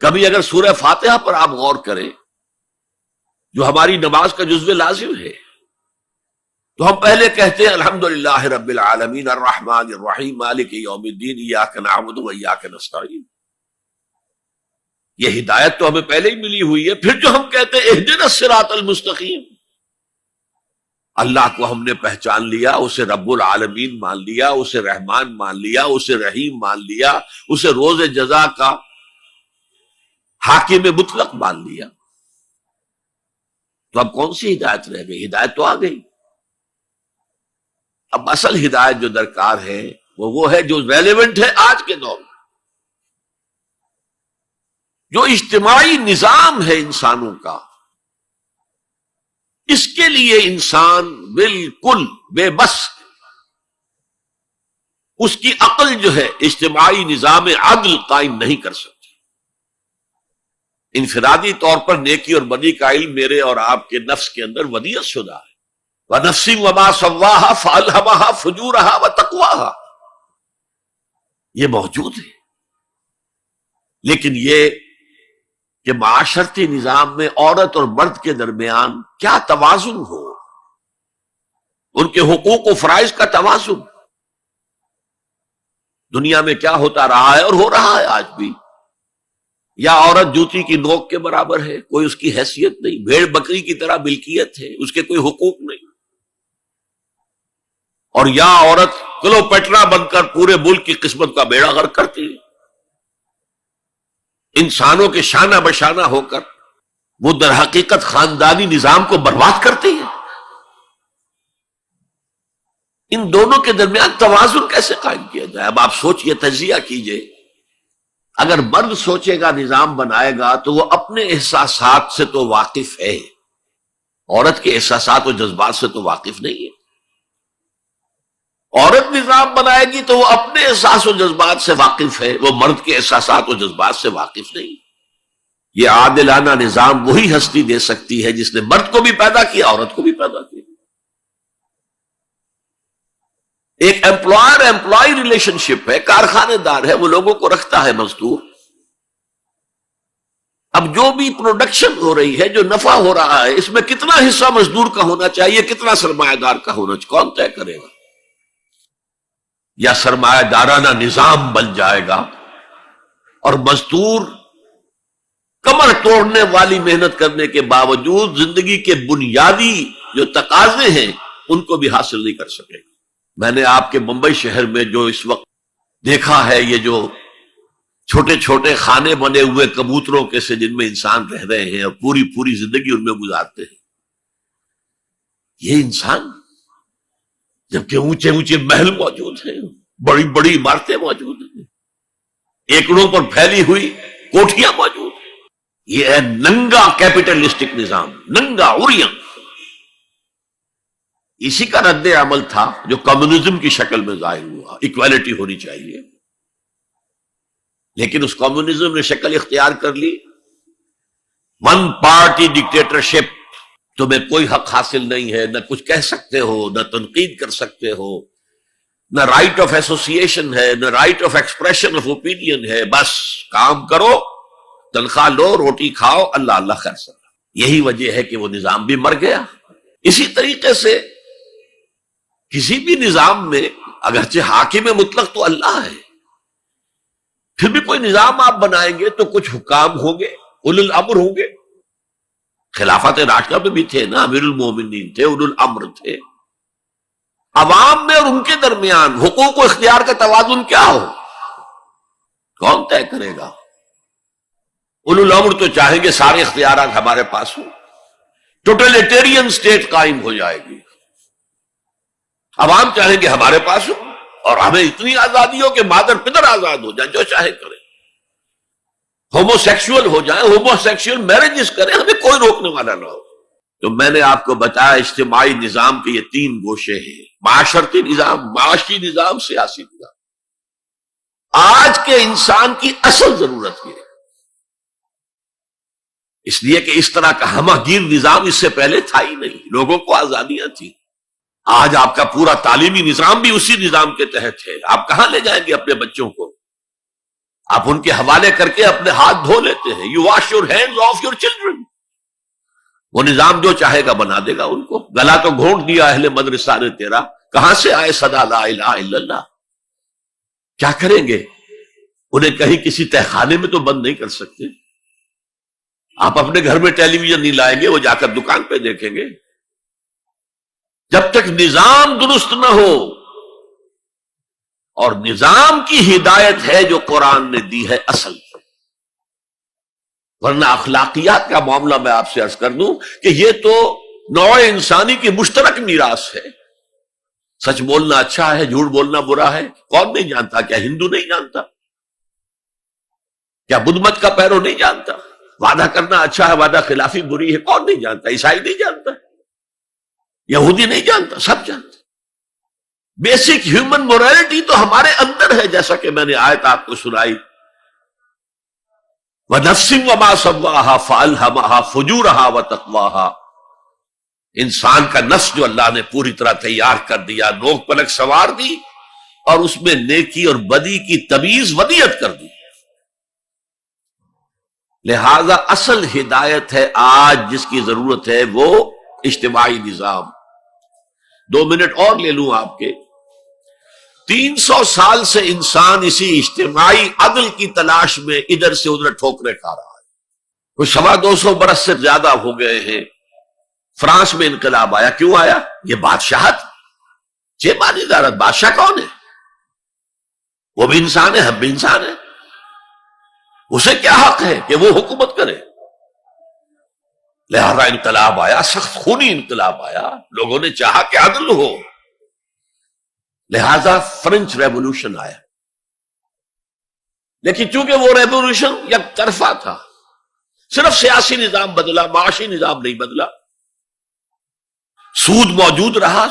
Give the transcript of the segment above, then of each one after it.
کبھی اگر سورہ فاتحہ پر آپ غور کریں جو ہماری نماز کا جزو لازم ہے تو ہم پہلے کہتے ہیں الحمدللہ رب العالمین الرحمن الرحیم مالک یوم الدین ایاک نعبد و ایاک نستعین. یہ ہدایت تو ہمیں پہلے ہی ملی ہوئی ہے. پھر جو ہم کہتے ہیں اہدنا الصراط المستقیم، اللہ کو ہم نے پہچان لیا، اسے رب العالمین مان لیا، اسے رحمان مان لیا، اسے رحیم مان لیا، اسے روز جزا کا حاکم مطلق مان لیا، تو اب کون سی ہدایت رہ گئی؟ ہدایت تو آ گئی. اب اصل ہدایت جو درکار ہے وہ ہے جو ریلیونٹ ہے آج کے دور میں. جو اجتماعی نظام ہے انسانوں کا، اس کے لیے انسان بالکل بے بس، اس کی عقل جو ہے اجتماعی نظام عدل قائم نہیں کر سکتی. انفرادی طور پر نیکی اور بدی کا علم میرے اور آپ کے نفس کے اندر ودیعت شدہ ہے. وَنَفْسٍ وَمَا سَوَّاهَا فَأَلْهَمَهَا فُجُورَهَا وَتَقْوَاهَا، یہ موجود ہے. لیکن یہ کہ معاشرتی نظام میں عورت اور مرد کے درمیان کیا توازن ہو، ان کے حقوق و فرائض کا توازن. دنیا میں کیا ہوتا رہا ہے اور ہو رہا ہے آج بھی. یا عورت جوتی کی نوک کے برابر ہے، کوئی اس کی حیثیت نہیں، بھیڑ بکری کی طرح ملکیت ہے، اس کے کوئی حقوق نہیں. اور یا عورت کلوپیٹرا بن کر پورے ملک کی قسمت کا بیڑا غرق کرتی ہے. انسانوں کے شانہ بشانہ ہو کر وہ در حقیقت خاندانی نظام کو برباد کرتی ہے. ان دونوں کے درمیان توازن کیسے قائم کیا جائے؟ اب آپ سوچئے، تجزیہ کیجئے. اگر مرد سوچے گا، نظام بنائے گا، تو وہ اپنے احساسات سے تو واقف ہے، عورت کے احساسات و جذبات سے تو واقف نہیں ہے. عورت نظام بنائے گی تو وہ اپنے احساس و جذبات سے واقف ہے، وہ مرد کے احساسات و جذبات سے واقف نہیں. یہ عادلانہ نظام وہی ہستی دے سکتی ہے جس نے مرد کو بھی پیدا کیا، عورت کو بھی پیدا کیا. ایک امپلائر امپلائی ریلیشن شپ ہے، کارخانے دار ہے، وہ لوگوں کو رکھتا ہے مزدور. اب جو بھی پروڈکشن ہو رہی ہے، جو نفع ہو رہا ہے، اس میں کتنا حصہ مزدور کا ہونا چاہیے، کتنا سرمایہ دار کا ہونا چاہیے، کون طے کرے گا؟ یا سرمایہ دارانہ نظام بن جائے گا اور مزدور کمر توڑنے والی محنت کرنے کے باوجود زندگی کے بنیادی جو تقاضے ہیں ان کو بھی حاصل نہیں کر سکے گا. میں نے آپ کے ممبئی شہر میں جو اس وقت دیکھا ہے، یہ جو چھوٹے چھوٹے خانے بنے ہوئے کبوتروں کے سے جن میں انسان رہ رہے ہیں اور پوری زندگی ان میں گزارتے ہیں، یہ انسان، جبکہ اونچے اونچے محل موجود ہیں، بڑی بڑی عمارتیں موجود ہیں، ایکڑوں پر پھیلی ہوئی کوٹھیاں موجود ہیں. یہ ہے ننگا کیپٹلسٹک نظام، ننگا اوریم. اسی کا رد عمل تھا جو کمیونزم کی شکل میں ظاہر ہوا. ایکویلٹی ہونی چاہیے، لیکن اس کمیونزم نے شکل اختیار کر لی ون پارٹی ڈکٹیٹرشپ. تمہیں کوئی حق حاصل نہیں ہے، نہ کچھ کہہ سکتے ہو، نہ تنقید کر سکتے ہو، نہ رائٹ آف ایسوسیشن ہے، نہ right of expression of opinion ہے. بس کام کرو، تنخواہ لو، روٹی کھاؤ، اللہ اللہ خیر سر. یہی وجہ ہے کہ وہ نظام بھی مر گیا. اسی طریقے سے کسی بھی نظام میں اگرچہ حاکم مطلق تو اللہ ہے، پھر بھی کوئی نظام آپ بنائیں گے تو کچھ حکام ہوں گے، اولو الامر ہوں گے. خلافت راشدہ میں بھی تھے نا، امیر المومنین تھے، اولو الامر تھے. عوام میں اور ان کے درمیان حقوق و اختیار کا توازن کیا ہو، کون طے کرے گا؟ اولو الامر تو چاہیں گے سارے اختیارات ہمارے پاس ہوں، ٹوٹلیٹیرین سٹیٹ قائم ہو جائے گی. عوام چاہیں گے ہمارے پاس ہو اور ہمیں اتنی آزادی ہو کہ مادر پدر آزاد ہو جائیں، جو چاہے کریں. ہومو سیکشول ہو جائیں، ہومو سیکشول میرجز کریں، ہمیں کوئی روکنے والا نہ ہو. تو میں نے آپ کو بتایا اجتماعی نظام کے یہ 3 گوشے ہیں: معاشرتی نظام، معاشی نظام، سیاسی نظام. آج کے انسان کی اصل ضرورت یہ ہے، اس لیے کہ اس طرح کا ہمہ گیر نظام اس سے پہلے تھا ہی نہیں. لوگوں کو آزادیاں تھیں. آج آپ کا پورا تعلیمی نظام بھی اسی نظام کے تحت ہے. آپ کہاں لے جائیں گے اپنے بچوں کو؟ آپ ان کے حوالے کر کے اپنے ہاتھ دھو لیتے ہیں. You wash your hands of your children. وہ نظام جو چاہے گا بنا دے گا ان کو. گلا تو گھونٹ دیا اہل مدرسہ نے تیرا، کہاں سے آئے صدا لا الہ الا اللہ؟ کیا کریں گے؟ انہیں کہیں کسی تہخانے میں تو بند نہیں کر سکتے. آپ اپنے گھر میں ٹیلی ویژن نہیں لائیں گے، وہ جا کر دکان پہ دیکھیں گے. جب تک نظام درست نہ ہو، اور نظام کی ہدایت ہے جو قرآن نے دی ہے اصل، ورنہ اخلاقیات کا معاملہ میں آپ سے عرض کر دوں کہ یہ تو نوع انسانی کی مشترک میراث ہے. سچ بولنا اچھا ہے، جھوٹ بولنا برا ہے. کون نہیں جانتا؟ کیا ہندو نہیں جانتا؟ کیا بدھ مت کا پیرو نہیں جانتا؟ وعدہ کرنا اچھا ہے، وعدہ خلافی بری ہے. کون نہیں جانتا؟ عیسائی نہیں جانتا، یہودی نہیں جانتا، سب جانتا. بیسک ہیومن مورالٹی تو ہمارے اندر ہے، جیسا کہ میں نے آیت آپ کو سنائی. وَنَفْسٍ وَمَا سَوَّاهَا فَأَلْهَمَهَا فُجُورَهَا وَتَقْوَاهَا. انسان کا نفس جو اللہ نے پوری طرح تیار کر دیا، نوک پلک سوار دی، اور اس میں نیکی اور بدی کی تمیز ودیت کر دی. لہذا اصل ہدایت ہے آج جس کی ضرورت ہے وہ اجتماعی نظام. 2 منٹ اور لے لوں آپ کے. 300 سال سے انسان اسی اجتماعی عدل کی تلاش میں ادھر سے ادھر ٹھوکرے کھا رہا ہے. کوئی 250 برس سے زیادہ ہو گئے ہیں. فرانس میں انقلاب آیا، کیوں آیا؟ یہ بادشاہت، چیمانی دارت. بادشاہ کون ہے؟ وہ بھی انسان ہے، ہم بھی انسان ہیں. اسے کیا حق ہے کہ وہ حکومت کرے؟ لہذا انقلاب آیا، سخت خونی انقلاب آیا. لوگوں نے چاہا کہ عدل ہو، لہذا فرینچ ریولوشن آیا. لیکن چونکہ وہ ریولوشن یک طرفہ تھا، صرف سیاسی نظام بدلا، معاشی نظام نہیں بدلا. سود موجود رہا.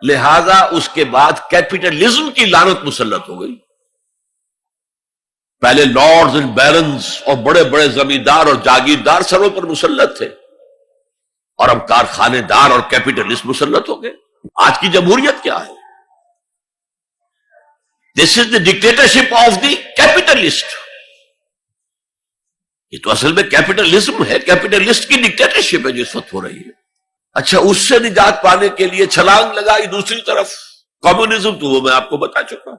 لہذا اس کے بعد کیپٹلزم کی لعنت مسلط ہو گئی. پہلے لارڈز اینڈ بیرنز اور بڑے بڑے زمیندار اور جاگیردار سروں پر مسلط تھے، اور اب کارخانے دار اور کیپٹلسٹ مسلط ہو گئے. آج کی جمہوریت کیا ہے؟ دس از دا ڈکٹیٹرشپ آف دی کیپٹلسٹ. یہ تو اصل میں کیپٹلزم ہے، کیپٹلسٹ کی ڈکٹیٹرشپ ہے جو اس وقت ہو رہی ہے. اچھا، اس سے نجات پانے کے لیے چھلانگ لگائی دوسری طرف کمیونزم، تو وہ میں آپ کو بتا چکا.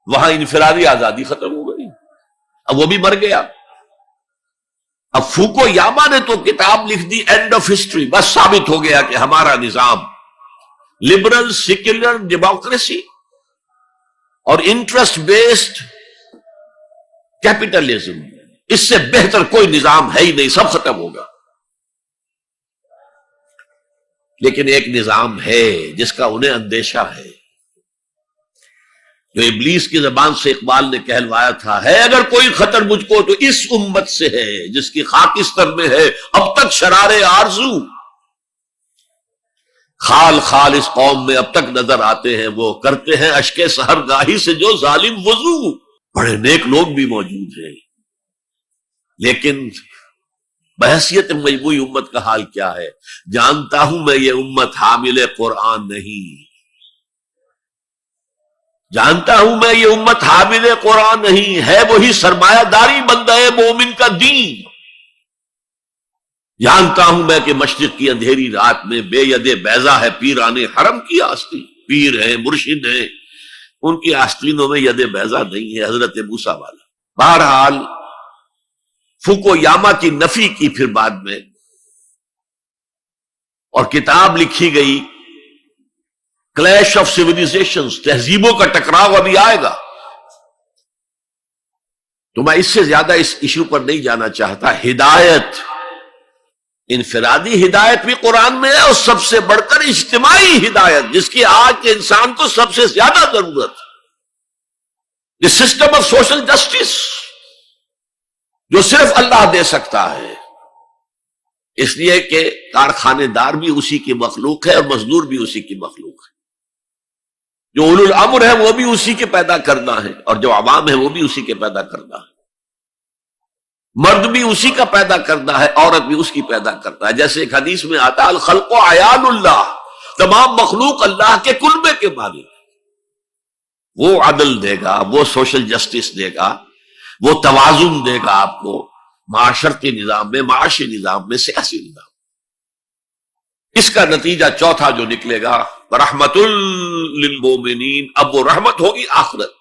وہاں انفرادی آزادی ختم ہو گئی، اب وہ بھی مر گیا. اب فوکو یاما نے تو کتاب لکھ دی اینڈ آف ہسٹری. بس ثابت ہو گیا کہ ہمارا نظام لبرل سیکولر ڈیموکریسی اور انٹرسٹ بیسڈ کیپٹلزم، اس سے بہتر کوئی نظام ہے ہی نہیں، سب ختم ہوگا. لیکن ایک نظام ہے جس کا انہیں اندیشہ ہے، جو ابلیس کی زبان سے اقبال نے کہلوایا تھا، ہے اگر کوئی خطر مجھ کو تو اس امت سے ہے جس کی خاکستر میں ہے اب تک شرارے آرزو. خال خال اس قوم میں اب تک نظر آتے ہیں، وہ کرتے ہیں اشک سحر گاہی سے جو ظالم وضو. بڑے نیک لوگ بھی موجود ہیں، لیکن بحیثیت مجموعی امت کا حال کیا ہے؟ جانتا ہوں میں یہ امت حامل قرآن نہیں، جانتا ہوں میں یہ امت حامل قرآن نہیں ہے، وہی سرمایہ داری بندہ مومن کا دین. جانتا ہوں میں کہ مشرق کی اندھیری رات میں بے ید بیضا ہے پیران حرم کی آستین. پیر ہیں، مرشد ہیں، ان کی آستینوں میں ید بیضا نہیں ہے، حضرت موسیٰ والا. بہرحال فوکو یاما کی نفی کی پھر بعد میں، اور کتاب لکھی گئی کلیش آف سیویلائزیشنز، تہذیبوں کا ٹکراؤ ابھی آئے گا. تو میں اس سے زیادہ اس ایشو پر نہیں جانا چاہتا. ہدایت، انفرادی ہدایت بھی قرآن میں ہے، اور سب سے بڑھ کر اجتماعی ہدایت جس کی آج کے انسان کو سب سے زیادہ ضرورت. یہ سسٹم آف سوشل جسٹس جو صرف اللہ دے سکتا ہے، اس لیے کہ کارخانے دار بھی اسی کی مخلوق ہے اور مزدور بھی اسی کی مخلوق ہے. جو اولو الامر ہے وہ بھی اسی کے پیدا کرنا ہے، اور جو عوام ہے وہ بھی اسی کے پیدا کرنا ہے. مرد بھی اسی کا پیدا کرنا ہے، عورت بھی اس کی پیدا کرنا ہے. جیسے ایک حدیث میں آتا ہے الخلق عیال اللہ، تمام مخلوق اللہ کے کلبے کے مالک. وہ عدل دے گا، وہ سوشل جسٹس دے گا، وہ توازن دے گا آپ کو معاشرتی نظام میں، معاشی نظام میں، سیاسی نظام۔ اس کا نتیجہ چوتھا جو نکلے گا رحمت للمومنین، اب وہ رحمت ہوگی آخرت۔